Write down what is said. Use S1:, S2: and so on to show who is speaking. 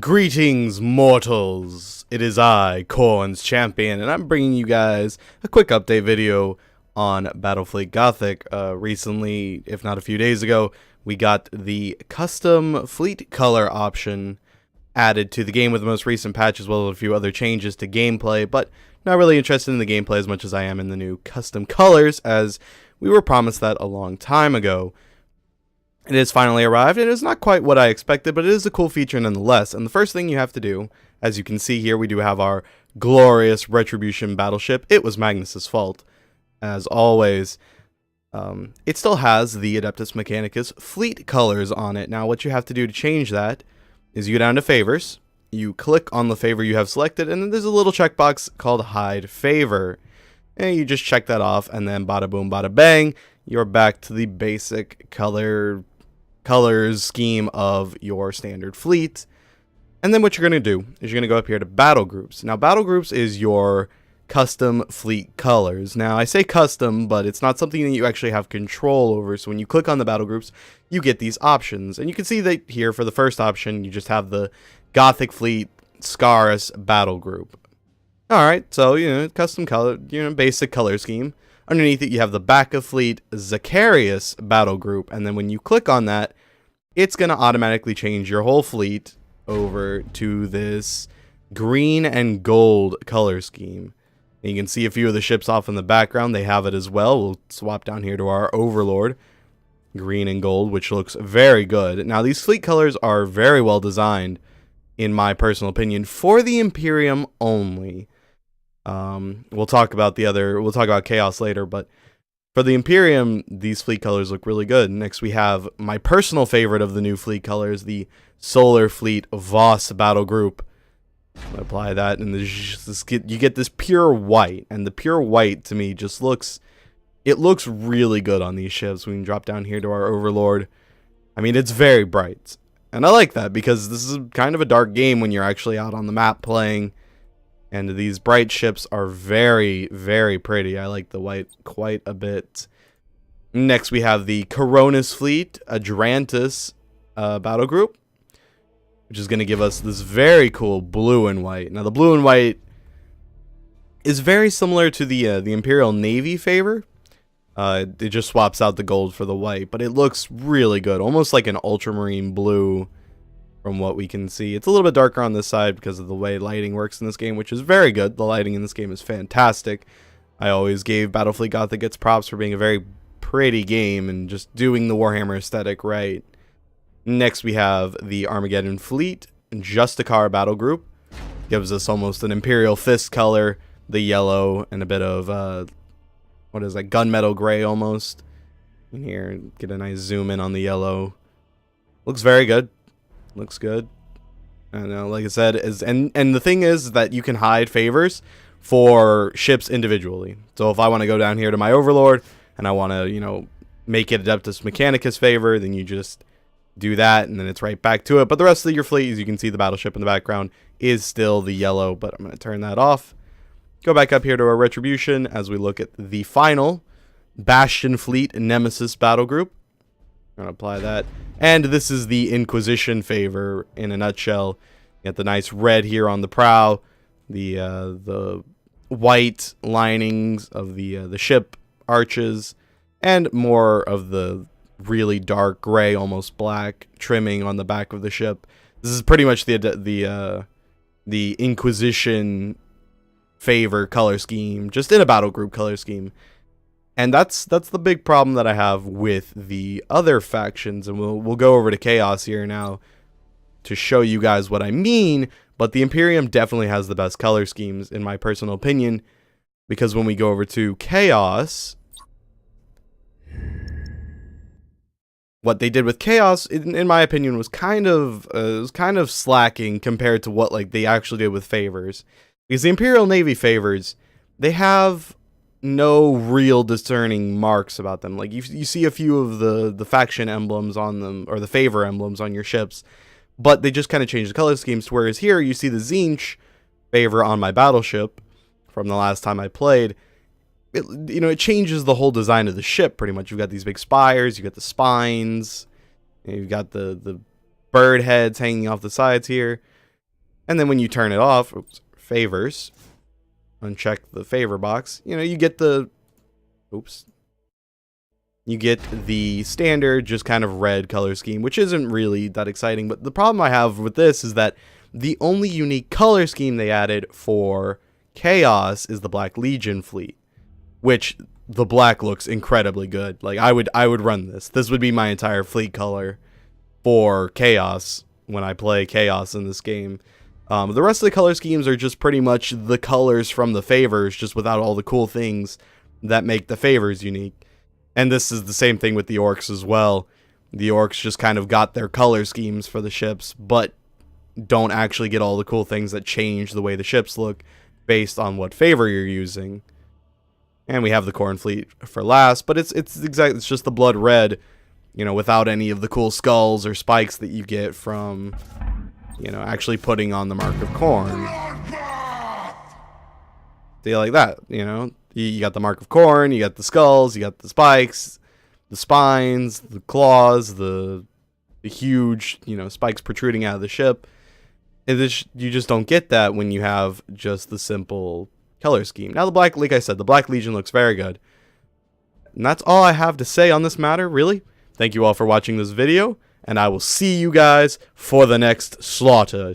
S1: Greetings, mortals! It is I, Corn's Champion, and I'm bringing you guys a quick update video on Battlefleet Gothic. Recently, if not a few days ago, we got the custom fleet color option added to the game with the most recent patch, as well as a few other changes to gameplay, but not really interested in the gameplay as much as I am in the new custom colors, as we were promised that a long time ago. It has finally arrived, and it is not quite what I expected, but it is a cool feature nonetheless. And the first thing you have to do, as you can see here, we do have our glorious Retribution battleship. It was Magnus's fault, as always. It still has the Adeptus Mechanicus fleet colors on it. Now, what you have to do to change that is you go down to Favors, you click on the favor you have selected, and then there's a little checkbox called Hide Favor. And you just check that off, and then bada boom, bada bang, you're back to the basic colors scheme of your standard fleet. And then what you're going to do is you're going to go up here to Battle Groups. Now, Battle Groups is your custom fleet colors. Now, I say custom, but it's not something that you actually have control over. So when you click on the Battle Groups, you get these options. And you can see that here for the first option, you just have the Gothic Fleet Scarus Battle Group. Alright, so, custom color, basic color scheme. Underneath it, you have the Backup Fleet Zacharias Battle Group, and then when you click on that, it's going to automatically change your whole fleet over to this green and gold color scheme. And you can see a few of the ships off in the background. They have it as well. We'll swap down here to our Overlord, green and gold, which looks very good. Now, these fleet colors are very well designed, in my personal opinion, for the Imperium only. We'll talk about Chaos later, but for the Imperium, these fleet colors look really good. Next, we have my personal favorite of the new fleet colors, the Solar Fleet Voss Battle Group. Apply that, and you get this pure white, and the pure white to me just looks really good on these ships. We can drop down here to our Overlord. I mean, it's very bright, and I like that because this is kind of a dark game when you're actually out on the map playing. And these bright ships are very, very pretty. I like the white quite a bit. Next, we have the Coronis Fleet Adrantis Battle Group, which is going to give us this very cool blue and white. Now, the blue and white is very similar to the Imperial Navy favor. It just swaps out the gold for the white, but it looks really good, almost like an ultramarine blue. From what we can see, it's a little bit darker on this side because of the way lighting works in this game, which is very good. The lighting in this game is fantastic. I always gave Battlefleet Gothic its props for being a very pretty game and just doing the Warhammer aesthetic right. Next, we have the Armageddon Fleet Justicar Battle Group. Gives us almost an Imperial Fist color, the yellow, and a bit of what is that, gunmetal gray almost. In here, get a nice zoom in on the yellow. Looks very good. Looks good. I know, like I said, and the thing is that you can hide favors for ships individually. So if I want to go down here to my Overlord and I want to, make it Adeptus Mechanicus favor, then you just do that and then it's right back to it. But the rest of your fleet, as you can see, the battleship in the background is still the yellow, but I'm going to turn that off. Go back up here to our Retribution as we look at the final Bastion Fleet Nemesis Battle Group. I'm going to apply that. And this is the Inquisition favor in a nutshell. You got the nice red here on the prow, the white linings of the ship arches, and more of the really dark gray, almost black trimming on the back of the ship. This is pretty much the Inquisition favor color scheme, just in a battle group color scheme. And that's the big problem that I have with the other factions, and we'll go over to Chaos here now to show you guys what I mean. But the Imperium definitely has the best color schemes, in my personal opinion, because when we go over to Chaos, what they did with Chaos, in my opinion, was kind of slacking compared to what they actually did with favors, because the Imperial Navy favors, they have no real discerning marks about them. Like you see a few of the faction emblems on them, or the favor emblems on your ships, but they just kind of change the color schemes. Whereas here you see the Tzeentch favor on my battleship from the last time I played. It changes the whole design of the ship pretty much. You've got these big spires, you got the spines, you've got the bird heads hanging off the sides here. And then when you turn it off, oops, favors, uncheck the favor box, you know, you get the, oops, you get the standard, just kind of red color scheme, which isn't really that exciting. But the problem I have with this is that the only unique color scheme they added for Chaos is the Black Legion fleet, which the black looks incredibly good. Like, I would run this. This would be my entire fleet color for Chaos when I play Chaos in this game. The rest of the color schemes are just pretty much the colors from the favors, just without all the cool things that make the favors unique. And this is the same thing with the orcs as well. The orcs just kind of got their color schemes for the ships, but don't actually get all the cool things that change the way the ships look based on what favor you're using. And we have the Khorne fleet for last, but it's just the blood red, you know, without any of the cool skulls or spikes that you get from, you know, actually putting on the Mark of Khorne. They like that, you know. You got the Mark of Khorne, you got the skulls, you got the spikes, the spines, the claws, the huge, you know, spikes protruding out of the ship. And this, you just don't get that when you have just the simple color scheme. Now, like I said, the Black Legion looks very good. And that's all I have to say on this matter, really. Thank you all for watching this video, and I will see you guys for the next slaughter.